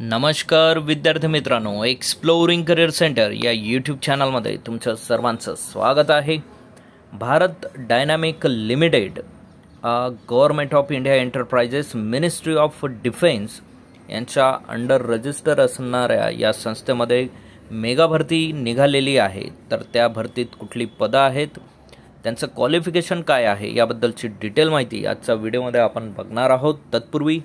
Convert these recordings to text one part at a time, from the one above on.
नमस्कार विद्यार्थी मित्रांनो, एक्सप्लोरिंग करिअर सेंटर या यूट्यूब चॅनलमध्ये तुमचं सर्वांचं स्वागत आहे. Bharat dynamic limited, government of India enterprises, ministry of defence यांच्या अंडर रजिस्टर असणाऱ्या या संस्थेमध्ये मेगा भरती निघालेली आहे. तर त्या भरतीत कुठली पदं आहेत, त्यांचं क्वालिफिकेशन काय आहे याबद्दलची डिटेल माहिती आजच्या व्हिडिओमध्ये आपण बघणार आहोत. तत्पूर्वी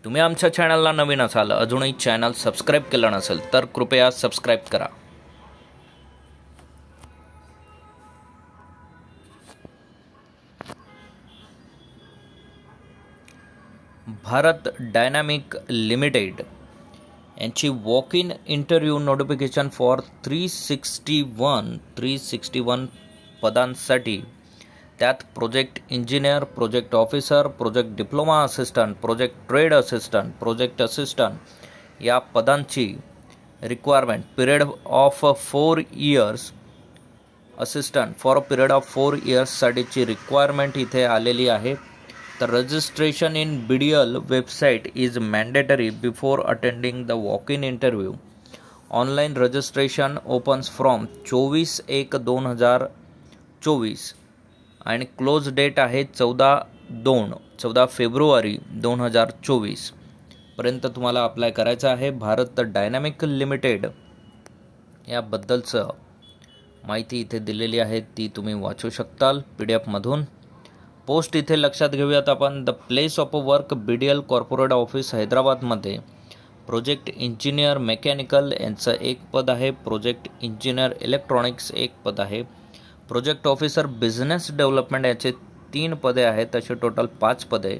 तुम्ही आमच्या चॅनलला नवीन असाल, अजूनही चॅनल सबस्क्राईब केलं नसेल तर कृपया सबस्क्राईब करा. भारत डायनामिक लिमिटेड यांची walk in interview notification for 361 पदांसाठी, त्यात project engineer, project officer, project diploma assistant, project trade assistant, project assistant या पदांची requirement period of 4 years, assistant for a period of 4 इयर्ससाठीची रिक्वायरमेंट इथे आलेली आहे. तर registration in BDL website is mandatory before attending the walk in interview. Online registration opens from 24/1/2024 आणि close date आहे 14 February 2024 पर्यंत तुम्हाला अप्लाय करायचं आहे. भारत डायनामिक लिमिटेड याबद्दलचं माहिती इथे दिलेली आहे, ती तुम्ही वाचू शकताल PDF-मधून. पोस्ट इथे लक्षात घेऊयात आपण. The place of work BDL corporate office हैदराबादमध्ये प्रोजेक्ट इंजिनियर मेकॅनिकल यांचं एक पद आहे. प्रोजेक्ट इंजिनियर इलेक्ट्रॉनिक्स एक पद आहे. प्रोजेक्ट ऑफिसर बिझनेस डेव्हलपमेंट याचे 3 पदे आहेत. असे टोटल 5 पदे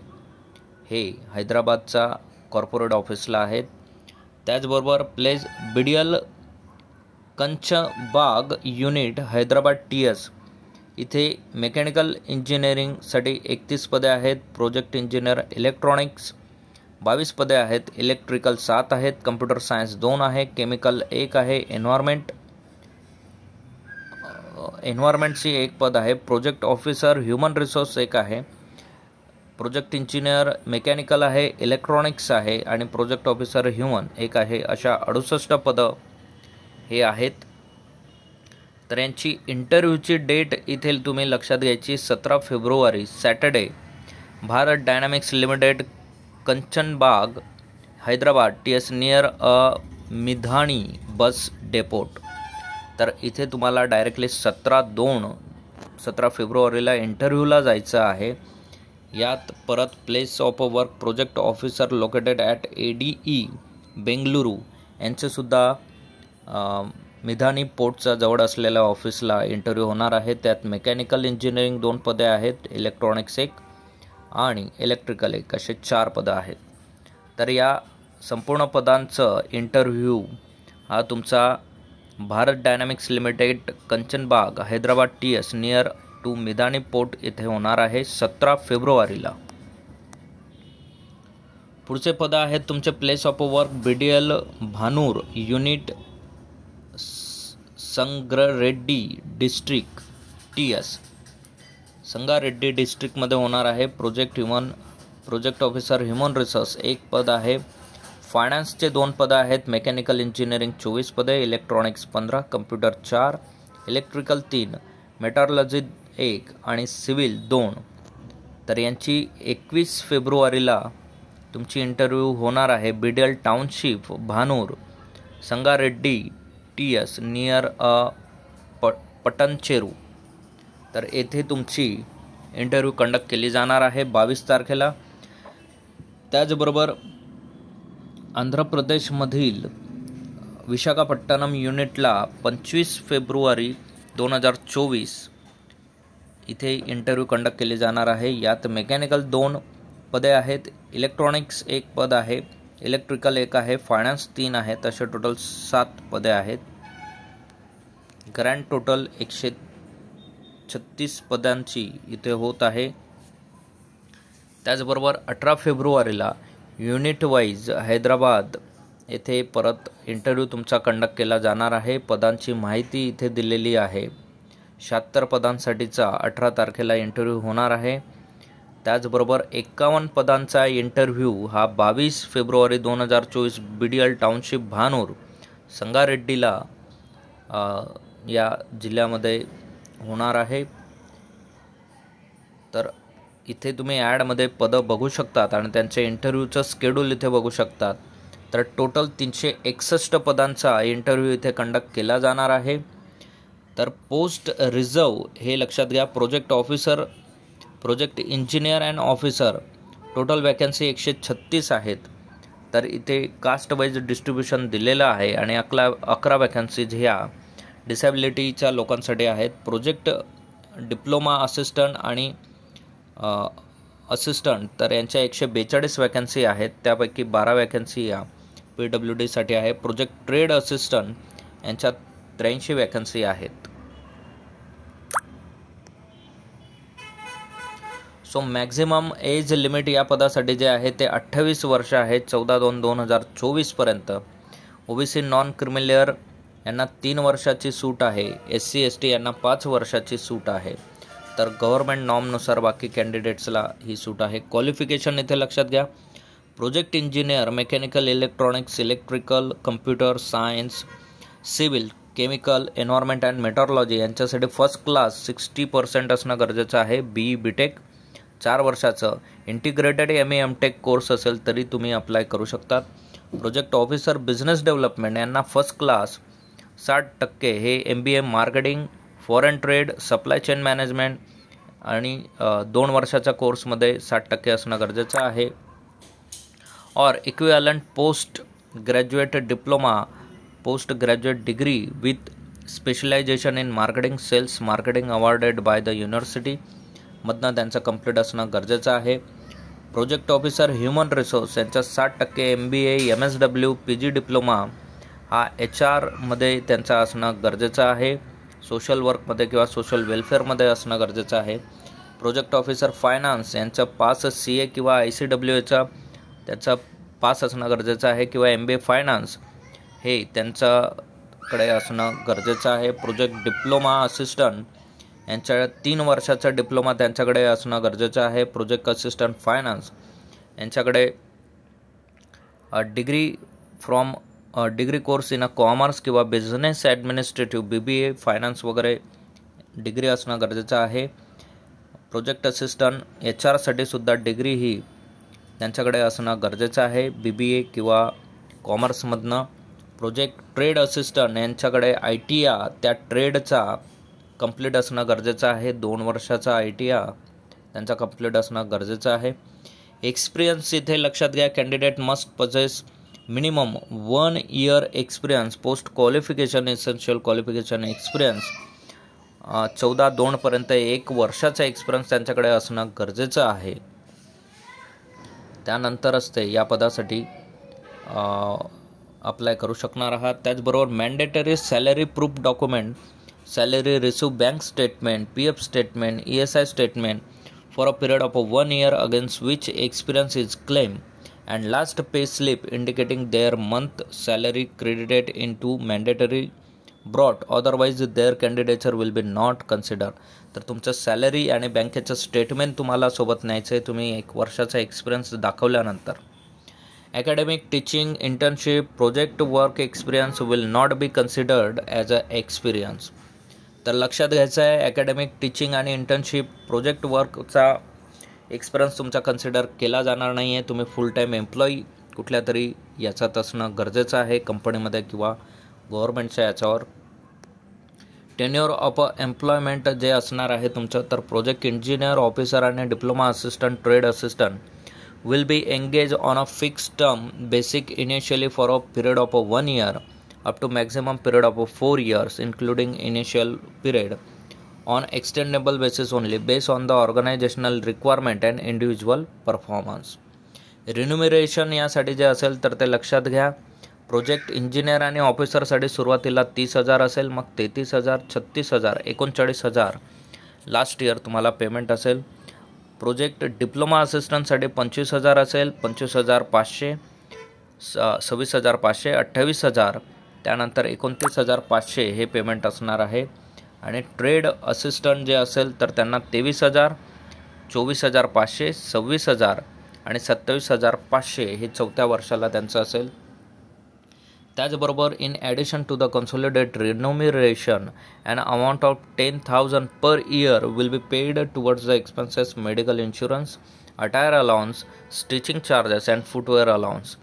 हे हैदराबादचा कॉर्पोरेट ऑफिसला आहेत. त्याचबरोबर place BDL Kanchanbagh unit Hyderabad TS इथे मेकॅनिकल इंजिनिअरिंगसाठी 31 पदे आहेत. प्रोजेक्ट इंजिनियर इलेक्ट्रॉनिक्स 22 पदे आहेत. इलेक्ट्रिकल 7 आहेत. कम्प्युटर सायन्स 2 आहे. केमिकल 1 आहे. एन्व्हायरमेंटची 1 पद आहे. प्रोजेक्ट ऑफिसर ह्युमन रिसोर्स 1 आहे. प्रोजेक्ट इंजिनियर मेकॅनिकल आहे, इलेक्ट्रॉनिक्स आहे आणि प्रोजेक्ट ऑफिसर ह्युमन 1 आहे. अशा 68 पदं हे आहेत. तर यांची इंटरव्ह्यूची डेट इथे तुम्ही लक्षात घ्यायची, 17 फेब्रुवारी Saturday. Bharat dynamics limited, Kanchanbagh, Hyderabad TS near Midhani bus depot. तर इथे तुम्हाला डायरेक्टली 17 फेब्रुवारीला इंटरव्ह्यूला जायचं आहे. यात परत place of work project officer located at ADE Bengaluru यांचेसुद्धा मिधानी पोर्टच्या जवळ असलेल्या ऑफिसला इंटरव्ह्यू होणार आहे. त्यात मेकॅनिकल इंजिनिअरिंग 2 पदे आहेत, इलेक्ट्रॉनिक्स 1 आणि इलेक्ट्रिकल 1 असे 4 पदं आहेत. तर या संपूर्ण पदांचं इंटरव्ह्यू हा तुमचा Bharat dynamics limited Kanchanbagh Hyderabad TS near to Midhani port इथे होणार आहे 17 फेब्रुवारीला. पुढचे पद आहेत तुमचे place of work BDL Bhanur unit Sangareddy district TS Sangareddy डिस्ट्रिक्टमध्ये होणार आहे. प्रोजेक्ट ऑफिसर ह्युमन रिसोर्स 1 पद आहे. फायनान्सचे 2 पदं आहेत. मेकॅनिकल इंजिनिअरिंग 24 पदे, इलेक्ट्रॉनिक्स 15, कम्प्युटर 4, इलेक्ट्रिकल 3, मेटारोलॉजी 1 आणि सिव्हिल 2. तर यांची 21 फेब्रुवारीला तुमची इंटरव्ह्यू होणार आहे. BDL township Bhanur Sangareddy TS near Patancheru. तर येथे तुमची इंटरव्ह्यू कंडक्ट केली जाणार आहे 22 तारखेला. त्याचबरोबर आंध्र प्रदेशमधील विशाखापट्टणम युनिटला 25 फेब्रुवारी 2024 इथे इंटरव्ह्यू कंडक्ट केली जाणार आहे. यात मेकॅनिकल 2 पदे आहेत, इलेक्ट्रॉनिक्स 1 पद आहे, इलेक्ट्रिकल 1 आहे, फायनान्स 3 आहेत. असे टोटल 7 पदे आहेत. ग्रँड टोटल 136 पदांची इथे होत आहे. त्याचबरोबर 18 फेब्रुवारीला युनिट वाईज हैदराबाद येथे परत इंटरव्ह्यू तुमचा कंडक्ट केला जाणार आहे. पदांची माहिती इथे दिलेली आहे. 76 पदांसाठीचा 18 तारखेला इंटरव्ह्यू होणार आहे. त्याचबरोबर 51 पदांचा इंटरव्ह्यू हा 22 फेब्रुवारी 2024 BDL टाउनशिप भानूर संगारेड्डीला या जिल्ह्यामध्ये होणार आहे. तर इथे तुम्ही ॲडमध्ये पदं बघू शकतात आणि त्यांचे इंटरव्ह्यूचं स्केड्यूल इथे बघू शकतात. तर टोटल 361 पदांचा इंटरव्ह्यू इथे कंडक्ट केला जाणार आहे. तर पोस्ट रिझर्व हे लक्षात घ्या. Project officer, project engineer and officer total vacancy 136 आहेत. तर इथे कास्ट वाईज डिस्ट्रीब्युशन दिलेलं आहे आणि 11 वॅकन्सीज ह्या डिसॅबिलिटीच्या लोकांसाठी आहेत. प्रोजेक्ट डिप्लोमा असिस्टंट आणि असिस्टंट तर यांच्या 142 वॅकन्सी आहेत. त्यापैकी 12 वॅकन्सी या PWDसाठी आहे. प्रोजेक्ट ट्रेड असिस्टंट यांच्या 83 वॅकन्सी आहेत. सो मॅक्झिमम एज लिमिट या पदासाठी जे आहे ते 28 वर्ष आहे, 14/2/2024 पर्यंत. OBC नॉन क्रिमिलियर यांना 3 वर्षाची सूट आहे. SC ST यांना 5 वर्षाची सूट आहे. तर गव्हर्नमेंट नॉर्मनुसार बाकी कॅन्डिडेट्सला ही सूट आहे. क्वालिफिकेशन इथे लक्षात घ्या. Project engineer mechanical, electronics, electrical, computer science, civil, chemical, environment and metrology यांच्यासाठी फर्स्ट क्लास 60% असणं गरजेचं आहे. BE BTech 4 वर्षाचं इंटिग्रेटेड ME MTech कोर्स असेल तरी तुम्ही अप्लाय करू शकतात. प्रोजेक्ट ऑफिसर बिझनेस डेव्हलपमेंट यांना फर्स्ट क्लास 60% हे MBA marketing, foreign trade, supply chain management आणि 2 वर्षाच्या कोर्समध्ये 60% असणं गरजेचं आहे. और equivalent post graduate diploma, post graduate degree with specialisation in marketing, sales marketing awarded by the university मधनं त्यांचं कंप्लीट असणं गरजेचं आहे. प्रोजेक्ट ऑफिसर ह्युमन रिसोर्स यांच्या 60% MBA, MSW, PG डिप्लोमा हा HR मध्ये त्यांचा असणं गरजेचं आहे. सोशल वर्कमध्ये किंवा सोशल वेलफेअरमध्ये असणं गरजेचं आहे. प्रोजेक्ट ऑफिसर फायनान्स यांचं पास CA किंवा ICWAचा त्याचा पास असणं गरजेचं आहे किंवा MBA फायनान्स हे त्यांच्याकडे असणं गरजेचं आहे. प्रोजेक्ट डिप्लोमा असिस्टंट यांच्या 3 वर्षाचा डिप्लोमा त्यांच्याकडे असणं गरजेचं आहे. प्रोजेक्ट असिस्टंट फायनान्स यांच्याकडे डिग्री कोर्स इन कॉमर्स किंवा बिझनेस ॲडमिनिस्ट्रेटिव्ह BBA फायनान्स वगैरे डिग्री असणं गरजेचं आहे. प्रोजेक्ट असिस्टंट HR सुद्धा डिग्री ही त्यांच्याकडे असणं गरजेचं आहे, BBA किंवा कॉमर्समधनं. प्रोजेक्ट ट्रेड असिस्टंट यांच्याकडे ITR त्या ट्रेडचा कंप्लीट असणं गरजेचं आहे. 2 वर्षाचा ITR त्यांचा कंप्लीट असणं गरजेचं आहे. एक्सपिरियन्स इथे लक्षात घ्या. Candidate must possess minimum 1 year experience post qualification, essential qualification experience 14/2 पर्यंत 1 वर्षाचा एक्सपिरियन्स त्यांच्याकडे असणं गरजेचं आहे. त्यानंतरच ते या पदासाठी अप्लाय करू शकणार आहात. त्याचबरोबर mandatory salary proof document, salary receive bank statement, PF statement, ESI statement for a period of 1 year against which experience is claim and last pay slip indicating their month salary credited into mandatory brought, otherwise their candidature will be not considered. तर तुमचं salary आणि बँकेचं statement तुम्हाला सोबत न्यायचं आहे तुम्ही 1 वर्षाचा एक्सपिरियन्स दाखवल्यानंतर. Academic, teaching, internship, project work experience will not be considered as a experience. तर लक्षात घ्यायचं आहे अकॅडमिक, टीचिंग आणि इंटर्नशिप, प्रोजेक्ट वर्कचा एक्सपिरियन्स तुमचा कन्सिडर केला जाणार नाही आहे. तुम्ही फुल टाईम एम्प्लॉई कुठल्या तरी याच्यात असणं गरजेचं आहे कंपनीमध्ये किंवा गव्हर्नमेंटच्या याच्यावर. टेन्युअर ऑफ एम्प्लॉयमेंट जे असणार आहे तुमचं, तर प्रोजेक्ट इंजिनियर ऑफिसर आणि diploma assistant, trade assistant will be engage on a fix term basic initially for a period of 1 year up to maximum period of 4 years including initial period on extendable basis only based on the organizational requirement and individual performance. रिन्युमरेशन यासाठी जे असेल तर ते लक्षात घ्या. Project engineer आणि ऑफिसरसाठी सुरुवातीला 30,000 असेल, मग 33,000, 36,000, 39,000 लास्ट इयर तुम्हाला पेमेंट असेल. प्रोजेक्ट डिप्लोमा असिस्टंटसाठी 25,000 असेल, 25,500, 26,500, 28,000, त्यानंतर 29,500 हे पेमेंट असणार आहे. आणि ट्रेड असिस्टंट जे असेल तर त्यांना 23,000, 24,500, 26,000 आणि 27,500 हे 4थ्या वर्षाला त्यांचं असेल. त्याचबरोबर in addition to the consolidated remuneration an amount of 10,000 per year will be paid towards the expenses medical insurance, attire allowance, stitching charges and footwear allowance.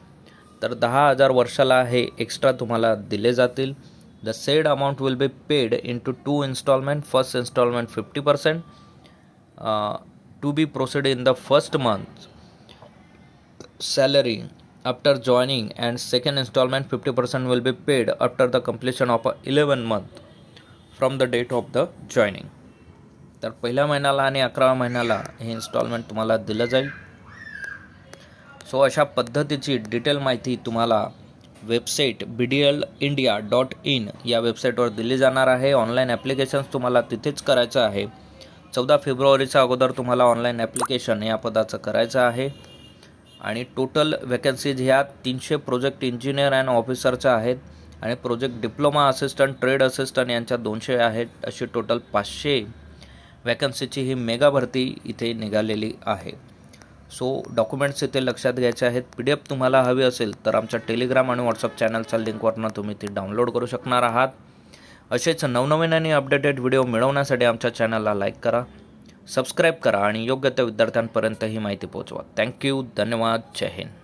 तर 10,000 वर्षाला हे एक्स्ट्रा तुम्हाला दिले जातील. The said amount will be paid in two 2 instalment. First instalment 50% to be proceed in the first month salary after joining, and second installment 50% will be paid after the completion of 11 month from the date of the joining. तर पहिल्या महिन्याला आणि 11व्या महिन्याला हे instalment तुम्हाला दिलं जाईल. So अशा पद्धतीची डिटेल माहिती तुम्हाला वेबसाईट bdlindia.in या वेबसाईटवर दिली जाणार आहे. ऑनलाईन ॲप्लिकेशन्स तुम्हाला तिथेच करायचं आहे. 14 फेब्रुवारीच्या अगोदर तुम्हाला ऑनलाईन ॲप्लिकेशन या पदाचं करायचं आहे. आणि टोटल वॅकन्सीज ह्या 300 प्रोजेक्ट इंजिनियर अँड ऑफिसरच्या आहेत आणि project diploma assistant, trade assistant यांच्या 200 आहेत. अशी टोटल 500 वॅकन्सीची ही मेगा भरती इथे निघालेली आहे. सो डॉक्युमेंट्स इथे लक्षात घ्यायचे आहेत. PDF तुम्हाला हवी असेल तर आमच्या टेलिग्राम आणि व्हॉट्सअप चॅनलच्या लिंकवरनं तुम्ही ती डाउनलोड करू शकणार आहात. असेच नवनवीन आणि अपडेटेड व्हिडिओ मिळवण्यासाठी आमच्या चॅनलला लाईक करा, सबस्क्राईब करा आणि योग्य त्या विद्यार्थ्यांपर्यंत ही माहिती पोहोचवा. थँक्यू, धन्यवाद, जय हिंद.